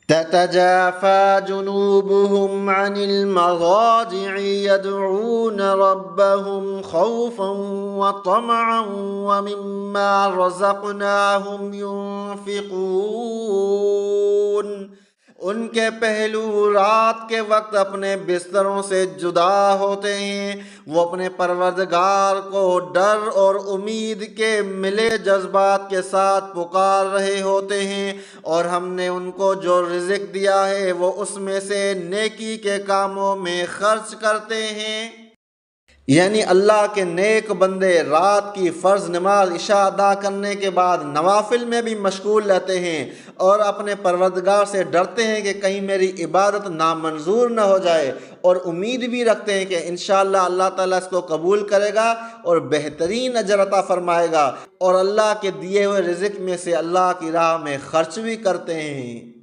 تتجافى جنوبهم عن المضاجع يدعون ربهم خوفا وطمعا ومما رزقناهم ينفقون۔ ان کے پہلو رات کے وقت اپنے بستروں سے جدا ہوتے ہیں، وہ اپنے پروردگار کو ڈر اور امید کے ملے جذبات کے ساتھ پکار رہے ہوتے ہیں، اور ہم نے ان کو جو رزق دیا ہے وہ اس میں سے نیکی کے کاموں میں خرچ کرتے ہیں۔ یعنی اللہ کے نیک بندے رات کی فرض نماز عشاء ادا کرنے کے بعد نوافل میں بھی مشغول رہتے ہیں، اور اپنے پروردگار سے ڈرتے ہیں کہ کہیں میری عبادت نامنظور نہ ہو جائے، اور امید بھی رکھتے ہیں کہ انشاءاللہ اللہ تعالیٰ اس کو قبول کرے گا اور بہترین اجر عطا فرمائے گا، اور اللہ کے دیے ہوئے رزق میں سے اللہ کی راہ میں خرچ بھی کرتے ہیں۔